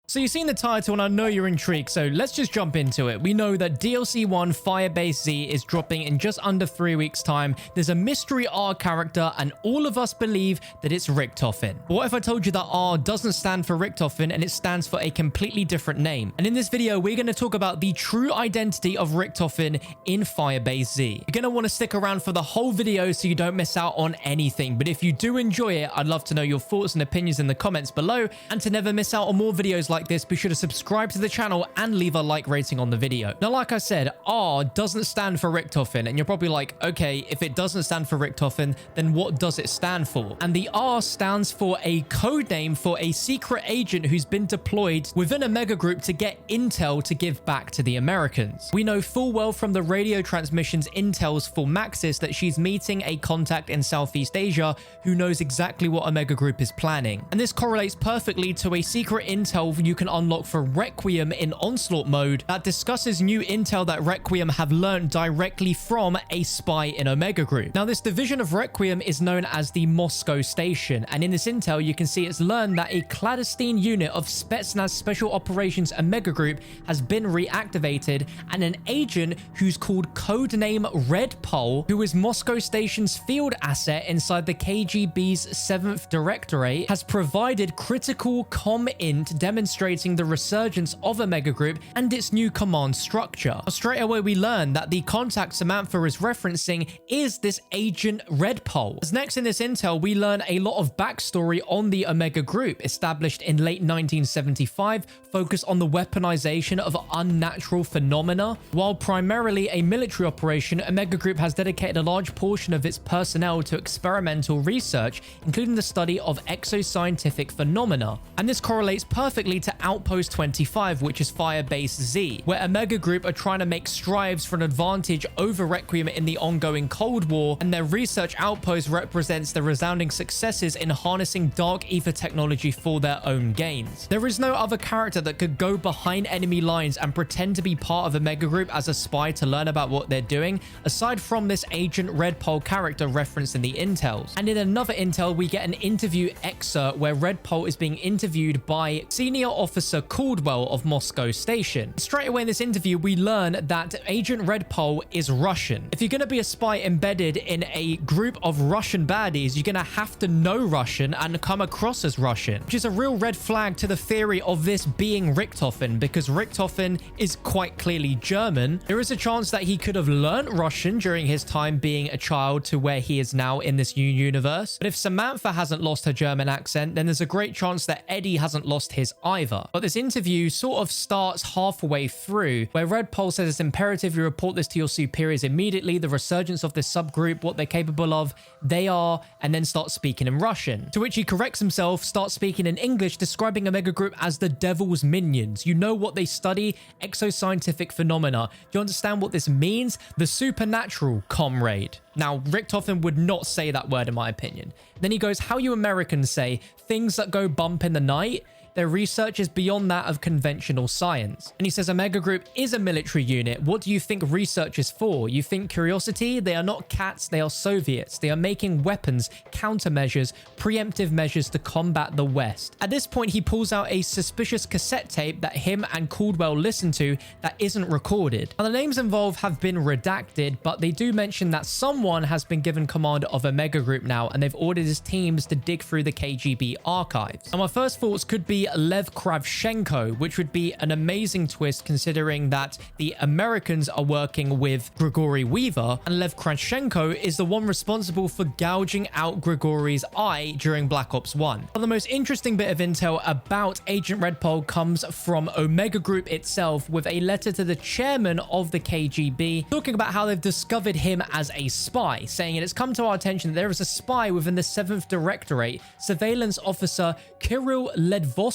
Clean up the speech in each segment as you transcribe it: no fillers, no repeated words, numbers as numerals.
So you've seen the title and I know you're intrigued, so let's just jump into it. We know that DLC 1 Firebase Z is dropping in just under 3 weeks time. There's a mystery R character and all of us believe that it's Richtofen. But what if I told you that R doesn't stand for Richtofen and it stands for a completely different name? And in this video, we're going to talk about the true identity of Richtofen in Firebase Z. You're going to want to stick around for the whole video so you don't miss out on anything. But if you do enjoy it, I'd love to know your thoughts and opinions in the comments below. And to never miss out on more videos like this, be sure to subscribe to the channel and leave a like rating on the video. Now, like I said, R doesn't stand for Richtofen, and you're probably like, okay, if it doesn't stand for Richtofen, then what does it stand for? And the R stands for a code name for a secret agent who's been deployed within Omega Group to get intel to give back to the Americans. We know full well from the radio transmissions intels for Maxis that she's meeting a contact in Southeast Asia who knows exactly what Omega Group is planning. And this correlates perfectly to a secret intel you can unlock for Requiem in Onslaught mode that discusses new intel that Requiem have learned directly from a spy in Omega Group. Now, this division of Requiem is known as the Moscow Station, and in this intel you can see it's learned that a clandestine unit of Spetsnaz Special Operations Omega Group has been reactivated, and an agent who's called codename Red Pole, who is Moscow Station's field asset inside the KGB's 7th Directorate, has provided critical com-int demonstrating the resurgence of Omega Group and its new command structure. Straight away we learn that the contact Samantha is referencing is this agent Red Pole. As next in this intel, we learn a lot of backstory on the Omega Group, established in late 1975, focused on the weaponization of unnatural phenomena. While primarily a military operation, Omega Group has dedicated a large portion of its personnel to experimental research, including the study of exoscientific phenomena. And this correlates perfectly to Outpost 25, which is Firebase Z, where Omega Group are trying to make strides for an advantage over Requiem in the ongoing Cold War, and their research outpost represents the resounding successes in harnessing Dark Aether technology for their own gains. There is no other character that could go behind enemy lines and pretend to be part of Omega Group as a spy to learn about what they're doing, aside from this Agent Red Pole character referenced in the intels. And in another intel, we get an interview excerpt where Red Pole is being interviewed by Senior Officer Caldwell of Moscow Station. Straight away in this interview, we learn that Agent Red Pole is Russian. If you're going to be a spy embedded in a group of Russian baddies, you're going to have to know Russian and come across as Russian, which is a real red flag to the theory of this being Richtofen, because Richtofen is quite clearly German. There is a chance that he could have learned Russian during his time being a child to where he is now in this new universe. But if Samantha hasn't lost her German accent, then there's a great chance that Eddie hasn't lost his either. But this interview sort of starts halfway through, where Red Pole says it's imperative you report this to your superiors immediately, the resurgence of this subgroup, what they're capable of, they are, and then start speaking in Russian. To which he corrects himself, starts speaking in English, describing Omega Group as the devil's minions. You know what they study? Exoscientific phenomena. Do you understand what this means? The supernatural, comrade. Now, Richtofen would not say that word in my opinion. Then he goes, how you Americans say, things that go bump in the night? Their research is beyond that of conventional science. And he says Omega Group is a military unit. What do you think research is for? You think curiosity? They are not cats, they are Soviets. They are making weapons, countermeasures, preemptive measures to combat the West. At this point, he pulls out a suspicious cassette tape that him and Caldwell listen to that isn't recorded. Now, the names involved have been redacted, but they do mention that someone has been given command of Omega Group now, and they've ordered his teams to dig through the KGB archives. And my first thoughts could be Lev Kravchenko, which would be an amazing twist considering that the Americans are working with Grigory Weaver, and Lev Kravchenko is the one responsible for gouging out Grigory's eye during Black Ops 1. But the most interesting bit of intel about Agent Red Pole comes from Omega Group itself, with a letter to the chairman of the KGB talking about how they've discovered him as a spy, saying it has come to our attention that there is a spy within the 7th Directorate, surveillance officer Kirill Ledvoskoy,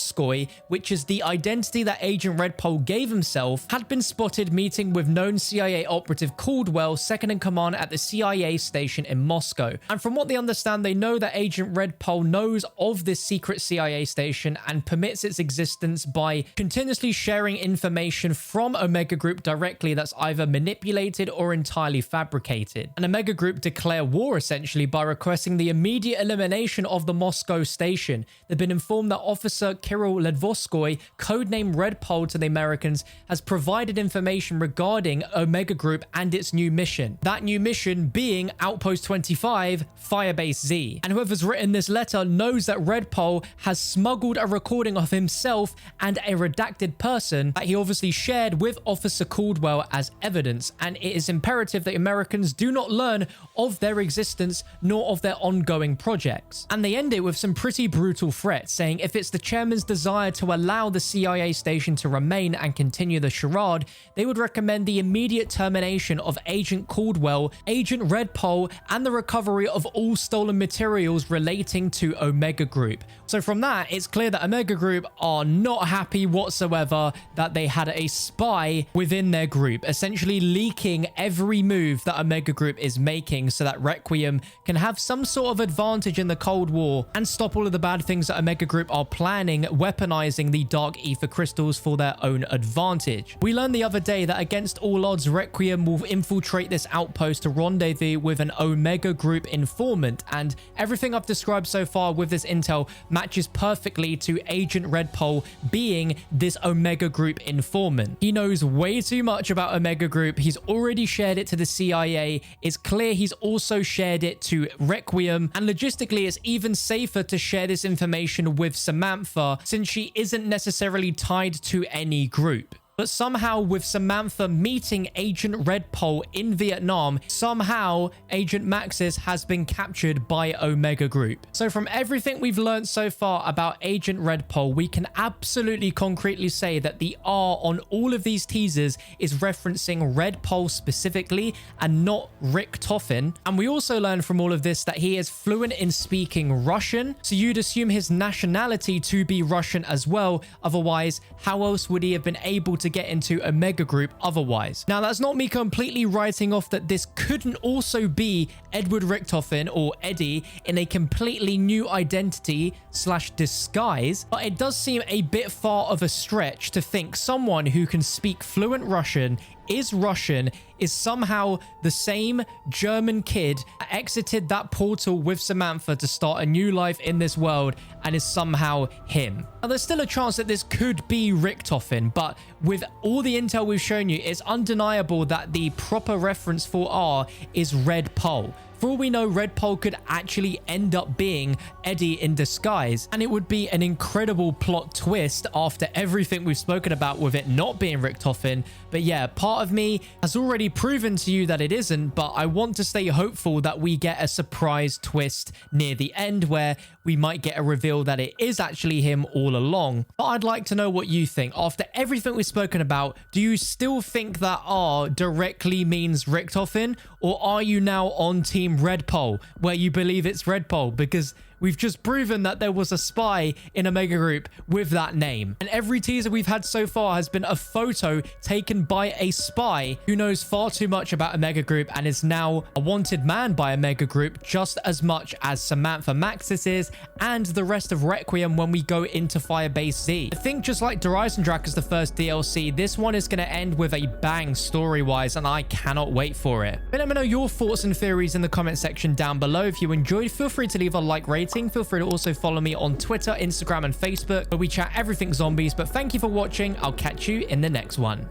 which is the identity that Agent Red Pole gave himself, had been spotted meeting with known CIA operative Caldwell, second in command at the CIA station in Moscow. And from what they understand, they know that Agent Red Pole knows of this secret CIA station and permits its existence by continuously sharing information from Omega Group directly that's either manipulated or entirely fabricated. And Omega Group declare war essentially by requesting the immediate elimination of the Moscow station. They've been informed that Officer Kirill Ledvoskoy, codename Red Pole to the Americans, has provided information regarding Omega Group and its new mission. That new mission being Outpost 25, Firebase Z. And whoever's written this letter knows that Red Pole has smuggled a recording of himself and a redacted person that he obviously shared with Officer Caldwell as evidence, and it is imperative that Americans do not learn of their existence nor of their ongoing projects. And they end it with some pretty brutal threats, saying if it's the chairman's desire to allow the CIA station to remain and continue the charade, they would recommend the immediate termination of Agent Caldwell, Agent Red Pole, and the recovery of all stolen materials relating to Omega Group. So from that, it's clear that Omega Group are not happy whatsoever that they had a spy within their group, essentially leaking every move that Omega Group is making so that Requiem can have some sort of advantage in the Cold War and stop all of the bad things that Omega Group are planning, weaponizing the Dark Aether crystals for their own advantage. We learned the other day that against all odds, Requiem will infiltrate this outpost to rendezvous with an Omega Group informant, and everything I've described so far with this intel matches perfectly to Agent Red Pole being this Omega Group informant. He knows way too much about Omega Group. He's already shared it to the CIA. It's clear he's also shared it to Requiem, and logistically it's even safer to share this information with Samantha since she isn't necessarily tied to any group. But somehow with Samantha meeting Agent Red Pole in Vietnam, somehow Agent Maxis has been captured by Omega Group. So from everything we've learned so far about Agent Red Pole, we can absolutely concretely say that the R on all of these teasers is referencing Red Pole specifically and not Richtofen'S. And we also learned from all of this that he is fluent in speaking Russian, so you'd assume his nationality to be Russian as well. Otherwise, how else would he have been able to get into Omega Group otherwise? Now, that's not me completely writing off that this couldn't also be Edward Richtofen or Eddie in a completely new identity / disguise, but it does seem a bit far of a stretch to think someone who can speak fluent Russian, is Russian, is somehow the same German kid that exited that portal with Samantha to start a new life in this world and is somehow him. Now, there's still a chance that this could be Richtofen, but with all the intel we've shown you, it's undeniable that the proper reference for R is Red Pole. For all we know, Red Pole could actually end up being Eddie in disguise, and it would be an incredible plot twist after everything we've spoken about with it not being Richtofen. But yeah, part of me has already proven to you that it isn't, but I want to stay hopeful that we get a surprise twist near the end where we might get a reveal that it is actually him all along. But I'd like to know what you think. After everything we've spoken about, do you still think that R directly means Richtofen, or are you now on Team Red Pole, where you believe it's Red Pole? Because we've just proven that there was a spy in Omega Group with that name. And every teaser we've had so far has been a photo taken by a spy who knows far too much about Omega Group and is now a wanted man by Omega Group just as much as Samantha Maxis is and the rest of Requiem when we go into Firebase Z. I think just like Drak is the first DLC, this one is going to end with a bang story-wise, and I cannot wait for it. But let me know your thoughts and theories in the comment section down below. If you enjoyed, feel free to leave a like rating. Feel free to also follow me on Twitter, Instagram, and Facebook, where we chat everything zombies. But thank you for watching. I'll catch you in the next one.